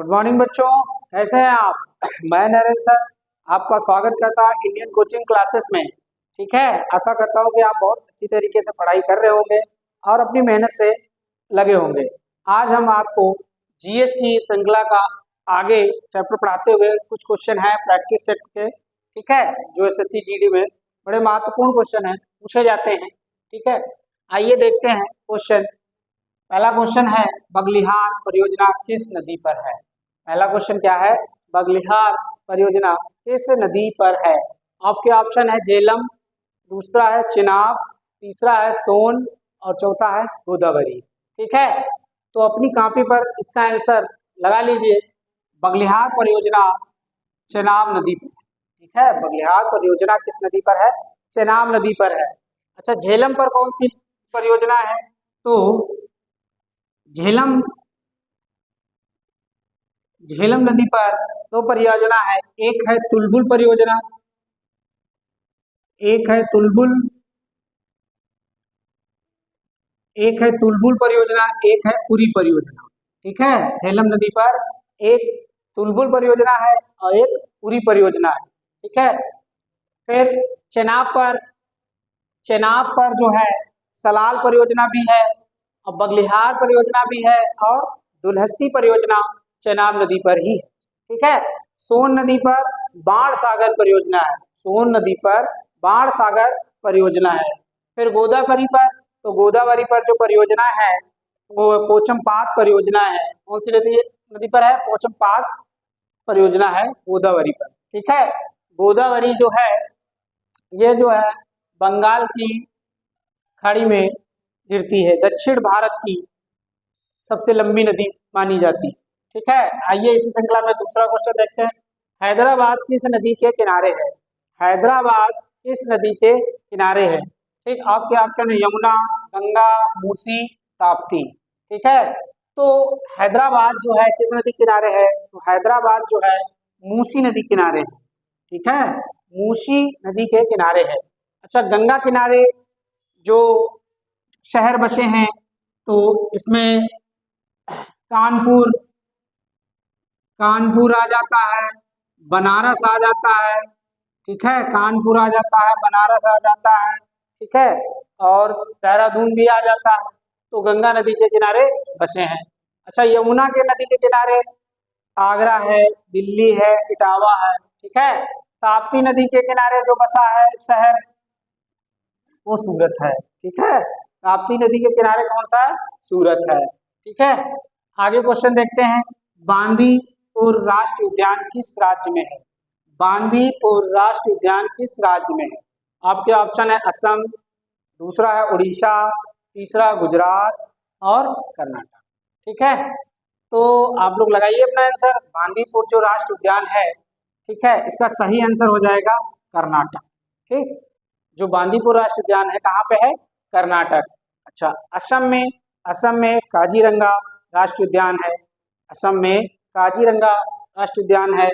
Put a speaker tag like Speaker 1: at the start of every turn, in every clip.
Speaker 1: Good morning बच्चों, कैसे हैं आप? मैं नरेंद्र सर आपका स्वागत करता हूं इंडियन कोचिंग क्लासेस में। ठीक है, आशा करता हूं कि आप बहुत अच्छी तरीके से पढ़ाई कर रहे होंगे और अपनी मेहनत से लगे होंगे। आज हम आपको जीएस की श्रृंखला का आगे चैप्टर पढ़ाते हुए कुछ क्वेश्चन है प्रैक्टिस सेट के, ठीक है, जो एसएससी जीडी में बड़े महत्वपूर्ण क्वेश्चन है पूछे जाते हैं। ठीक है, आइए देखते हैं क्वेश्चन। पहला क्वेश्चन है बगलिहार परियोजना किस नदी पर है? पहला क्वेश्चन क्या है? बगलिहार परियोजना किस नदी पर है? आपके ऑप्शन है झेलम, दूसरा है चिनाब, तीसरा है सोन और चौथा है गोदावरी। ठीक है, तो अपनी कॉपी पर इसका आंसर लगा लीजिए। बगलिहार परियोजना चेनाब नदी पर, ठीक है, बगलिहार परियोजना किस नदी पर है? चेनाब नदी पर है। अच्छा, झेलम पर कौन सी परियोजना है? तो झेलम नदी पर दो परियोजना है, एक है तुलबुल परियोजना, एक है तुलबुल परियोजना, एक है उरी परियोजना। ठीक है, झेलम नदी पर एक तुलबुल परियोजना है और एक उरी परियोजना है। ठीक है, फिर चेनाब पर जो है सलाल परियोजना भी है और बगलिहार परियोजना भी है और दुलहस्ती परियोजना चेनाब नदी पर ही है। ठीक है, सोन नदी पर बाण सागर परियोजना है, सोन नदी पर बाण सागर परियोजना है। फिर गोदावरी पर, तो गोदावरी पर जो परियोजना है वो पोचमपात परियोजना है। कौन सी नदी पर है? पोचमपात परियोजना है गोदावरी पर। ठीक है, गोदावरी जो है ये जो है बंगाल की खाड़ी में गिरती है, दक्षिण भारत की सबसे लंबी नदी मानी जाती है। ठीक है, आइए इसी श्रृंखला में दूसरा क्वेश्चन देखते हैं। हैदराबाद किस नदी के किनारे है? हैदराबाद किस नदी के किनारे है? ठीक, आपके ऑप्शन है यमुना, गंगा, मूसी, ताप्ती। ठीक है, तो हैदराबाद जो है किस नदी किनारे है? तो हैदराबाद जो है मूसी नदी किनारे है। ठीक है, मूसी नदी के किनारे है। अच्छा, गंगा किनारे जो शहर बसे हैं तो इसमें कानपुर आ जाता है, बनारस आ जाता है। ठीक है, कानपुर आ जाता है, बनारस आ जाता है। ठीक है, और देहरादून भी आ जाता है। तो गंगा नदी के किनारे बसे हैं। अच्छा, यमुना के नदी के किनारे आगरा है, दिल्ली है, इटावा है। ठीक है, ताप्ती नदी के किनारे जो बसा है शहर वो सूरत है। ठीक है, ताप्ती नदी के किनारे कौन सा है? सूरत है। ठीक है, आगे क्वेश्चन देखते हैं। बांदीपुर राष्ट्रीय उद्यान किस राज्य में है? बांदीपुर राष्ट्रीय उद्यान किस राज्य में है? आपके ऑप्शन है असम, दूसरा है उड़ीसा, तीसरा गुजरात और कर्नाटक। ठीक है, तो आप लोग लगाइए अपना आंसर। बांदीपुर जो राष्ट्रीय उद्यान है, ठीक है, इसका सही आंसर हो जाएगा कर्नाटक। ठीक, जो बांदीपुर राष्ट्रीय उद्यान है कहाँ पे है? कर्नाटक। अच्छा, असम में काजीरंगा राष्ट्रीय उद्यान है, असम में काजीरंगा राष्ट्रीय उद्यान है।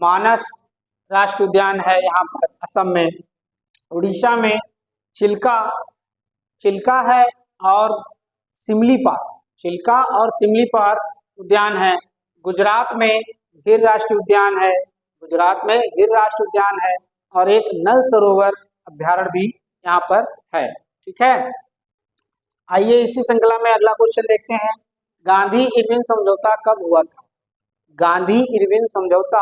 Speaker 1: मानस राष्ट्रीय उद्यान है यहाँ पर असम में। उड़ीसा में चिल्का है और सिमलीपाल उद्यान है। गुजरात में गिर राष्ट्रीय उद्यान है, और एक नल सरोवर अभ्यारण्य भी यहाँ पर है। ठीक है, आइए इसी श्रृंखला में अगला क्वेश्चन देखते हैं। गांधी इरविन समझौता कब हुआ था? गांधी इरविन समझौता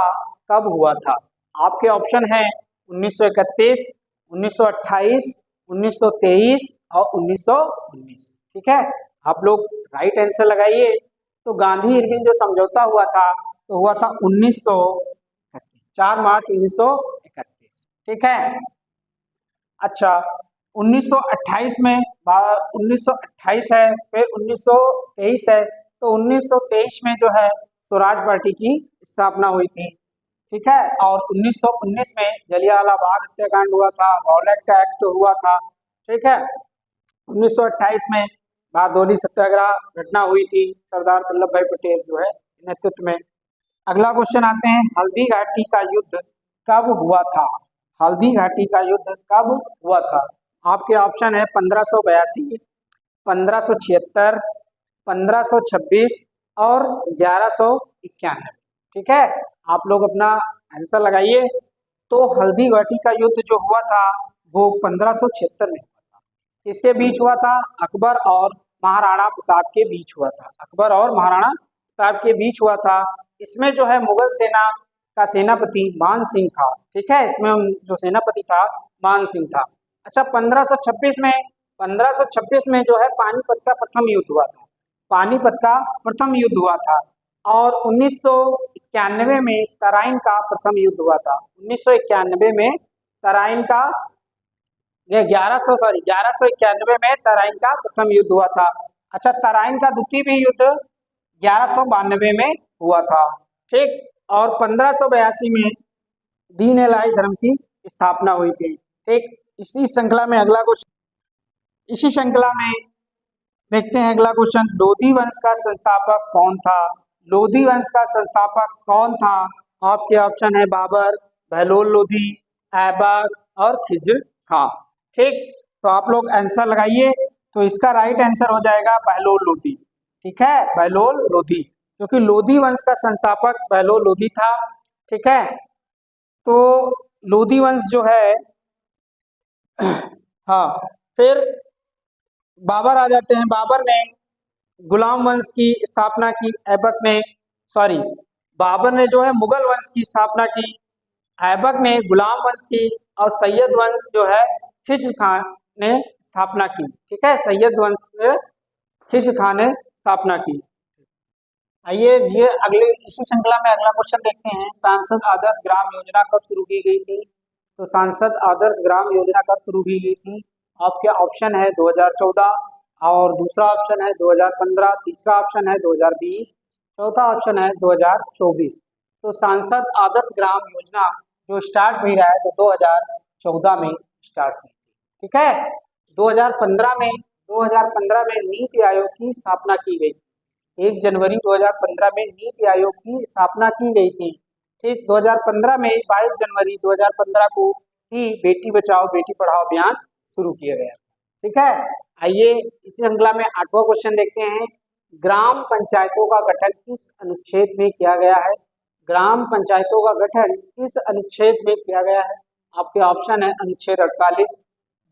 Speaker 1: कब हुआ था? आपके ऑप्शन है 1931, 1928, 1923 और 1919। ठीक है, आप लोग राइट आंसर लगाइए। तो गांधी इरविन जो समझौता हुआ था तो हुआ था 1931, 4 मार्च 1931। ठीक है, अच्छा 1928 में 1928 है, फिर 1923 है। तो 1923 में जो है स्वराज पार्टी की स्थापना हुई थी। ठीक है, और 1919 में जलियांवाला बाग हत्याकांड हुआ था, रॉलेट का एक्ट हुआ था। ठीक है, 1928 में बारडोली सत्याग्रह घटना हुई थी, सरदार वल्लभ भाई पटेल जो है नेतृत्व में। अगला क्वेश्चन आते हैं, हल्दी घाटी का युद्ध कब हुआ था? हल्दी घाटी का युद्ध कब हुआ था? आपके ऑप्शन है 1582, 1576, 1526 और 1191। ठीक है, आप लोग अपना आंसर लगाइए। तो हल्दी घाटी का युद्ध जो हुआ था वो 1576 में हुआ था। किसके बीच हुआ था? अकबर और महाराणा प्रताप के बीच हुआ था। अकबर और महाराणा प्रताप के बीच हुआ था। इसमें जो है मुगल सेना का सेनापति मान सिंह था। ठीक है, इसमें जो सेनापति था मान सिंह था। अच्छा, 1526 में जो है पानीपत का प्रथम युद्ध हुआ था। पानीपत का प्रथम युद्ध हुआ था। और 1991 में तराइन का प्रथम युद्ध हुआ था। 1991 में तराइन का, ये 1191 में तराइन का प्रथम युद्ध हुआ था। अच्छा, तराइन का द्वितीय भी युद्ध 1192 में हुआ था। ठीक, और 1582 में दीन इलाही धर्म की स्थापना हुई थी। ठीक, इसी श्रृंखला में अगला क्वेश्चन, इसी श्रृंखला में देखते हैं अगला क्वेश्चन। लोधी वंश का संस्थापक कौन था? लोधी वंश का संस्थापक कौन था? आपके ऑप्शन है बाबर, बहलोल लोधी, ऐबक और खिज्र खां। ठीक, तो आप लोग आंसर लगाइए। तो इसका राइट आंसर हो जाएगा बहलोल लोधी। ठीक है, बहलोल लोधी, क्योंकि लोधी वंश का संस्थापक बहलोल लोधी था। ठीक है, तो लोधी वंश जो है हाँ, फिर बाबर आ जाते हैं। बाबर ने गुलाम वंश की स्थापना की। ऐबक ने, सॉरी, बाबर ने जो है मुगल वंश की स्थापना की। ऐबक ने गुलाम वंश की। और सैयद वंश जो है खिज्र खां ने स्थापना की। ठीक है, सैयद वंश ने खिज्र खां ने स्थापना की। आइए ये अगले इसी श्रृंखला में अगला क्वेश्चन देखते हैं। सांसद आदर्श ग्राम योजना कब शुरू की गई थी? तो सांसद आदर्श ग्राम योजना कब शुरू की गई थी? आपके ऑप्शन है 2014, और दूसरा ऑप्शन है 2015, तीसरा ऑप्शन है 2020, चौथा ऑप्शन है 2024। तो सांसद आदर्श ग्राम योजना जो स्टार्ट हुई रहा है तो 2014 में स्टार्ट हुई थी। ठीक है, 2015 में नीति आयोग की स्थापना की गई। 1 जनवरी 2015 में नीति आयोग की स्थापना की गई थी। ठीक, 2015 में 22 जनवरी 2015 को ही बेटी बचाओ बेटी पढ़ाओ अभियान शुरू किया गया। ठीक है, आइए इसी श्रृंखला में 8वां क्वेश्चन देखते हैं। ग्राम पंचायतों का गठन किस अनुच्छेद में किया गया है? ग्राम पंचायतों का गठन किस अनुच्छेद में किया गया है? आपके ऑप्शन है अनुच्छेद 48,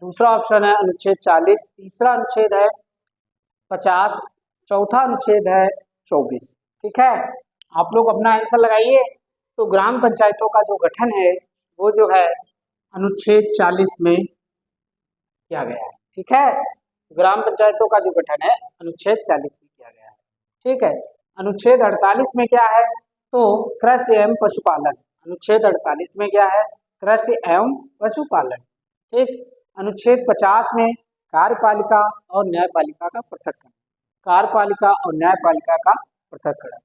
Speaker 1: दूसरा ऑप्शन है अनुच्छेद 40, तीसरा अनुच्छेद है 50, चौथा अनुच्छेद है 24। ठीक है, आप लोग अपना आंसर लगाइए। तो ग्राम पंचायतों का जो गठन है वो जो है अनुच्छेद 40 में किया गया है। ठीक है, ग्राम पंचायतों का जो गठन है अनुच्छेद 40 में किया गया है। ठीक है, अनुच्छेद 48 में क्या है? तो कृषि एवं पशुपालन। अनुच्छेद 48 में क्या है? कृषि एवं पशुपालन। ठीक, अनुच्छेद 50 में कार्यपालिका और न्यायपालिका का पृथक्करण। कार्यपालिका और न्यायपालिका का पृथक्करण।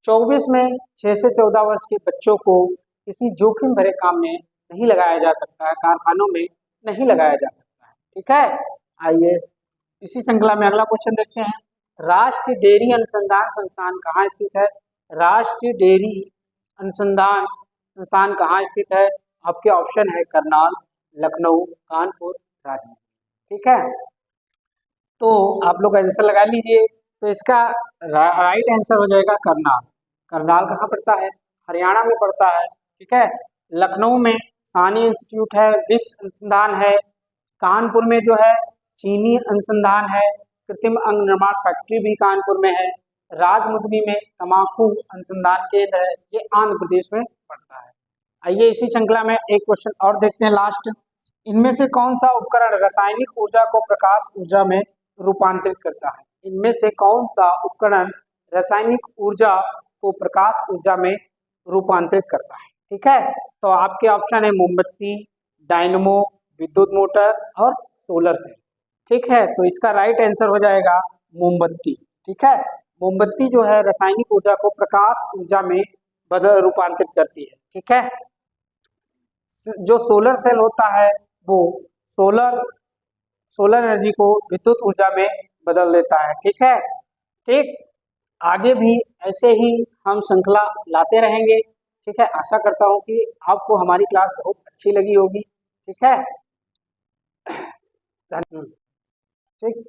Speaker 1: 24 में 6 से 14 वर्ष के बच्चों को किसी जोखिम भरे काम में नहीं लगाया जा सकता है, कारखानों में नहीं लगाया जा सकता है। ठीक है, आइए इसी श्रृंखला में अगला क्वेश्चन देखते हैं। राष्ट्रीय डेयरी अनुसंधान संस्थान कहाँ स्थित है? राष्ट्रीय डेयरी अनुसंधान संस्थान कहाँ स्थित है? आपके ऑप्शन है करनाल, लखनऊ, कानपुर, राजमहल। ठीक है, तो आप लोग आंसर लगा लीजिए। तो इसका राइट आंसर हो जाएगा करनाल। करनाल कहाँ पड़ता है? हरियाणा में पड़ता है। ठीक है, लखनऊ में सानी इंस्टीट्यूट है, विश्व अनुसंधान है। कानपुर में जो है चीनी अनुसंधान है, कृत्रिम अंग निर्माण फैक्ट्री भी कानपुर में है। राजमुंदरी में तम्बाकू अनुसंधान केंद्र है, ये आंध्र प्रदेश में पड़ता है। आइए इसी श्रृंखला में एक क्वेश्चन और देखते हैं लास्ट। इनमें से कौन सा उपकरण रासायनिक ऊर्जा को प्रकाश ऊर्जा में रूपांतरित करता है? इनमें से कौन सा उपकरण रासायनिक ऊर्जा को प्रकाश ऊर्जा में रूपांतरित करता है? ठीक है, तो आपके ऑप्शन है मोमबत्ती, डायनमो, विद्युत मोटर और सोलर सेल। ठीक है, तो इसका राइट आंसर हो जाएगा मोमबत्ती। ठीक है, मोमबत्ती जो है रासायनिक ऊर्जा को प्रकाश ऊर्जा में रूपांतरित करती है। ठीक है, जो सोलर सेल होता है वो सोलर एनर्जी को विद्युत ऊर्जा में बदल देता है। ठीक है, ठीक, आगे भी ऐसे ही हम श्रृंखला लाते रहेंगे। ठीक है, आशा करता हूँ कि आपको हमारी क्लास बहुत अच्छी लगी होगी। ठीक है, ठीक,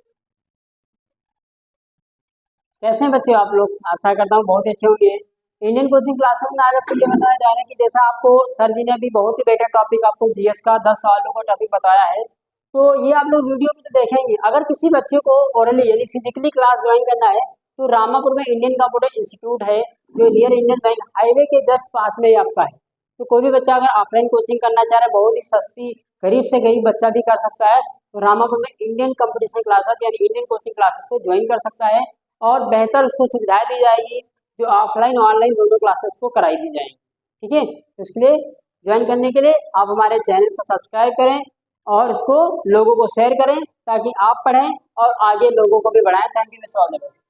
Speaker 1: कैसे हैं बच्चे आप लोग? आशा करता हूँ बहुत अच्छे होंगे।
Speaker 2: इंडियन कोचिंग क्लासेस में आज आपको ये बताया जा रहा है कि जैसा आपको सर जी ने अभी बहुत ही बेटर टॉपिक आपको जीएस का 10 सवालों का टॉपिक बताया है, तो ये आप लोग वीडियो में तो देखेंगे। अगर किसी बच्चे को ओरली यानी फिजिकली क्लास ज्वाइन करना है तो रामापुर में इंडियन कंप्यूटर इंस्टीट्यूट है, जो नियर इंडियन बैंक हाईवे के जस्ट पास में ही आपका है। तो कोई भी बच्चा अगर ऑफलाइन कोचिंग करना चाह रहा है, बहुत ही सस्ती, गरीब से गरीब बच्चा भी कर सकता है, तो रामापुर में इंडियन कंपटीशन क्लासेस यानी इंडियन कोचिंग क्लासेस को ज्वाइन कर सकता है और बेहतर उसको सुविधाएं दी जाएगी, जो ऑफलाइन ऑनलाइन दोनों क्लासेस को कराई दी जाएंगी। ठीक है, तो इसके लिए ज्वाइन करने के लिए आप हमारे चैनल को सब्सक्राइब करें और इसको लोगों को शेयर करें ताकि आप पढ़ें और आगे लोगों को भी बढ़ाएं। Thank you, miss all the best.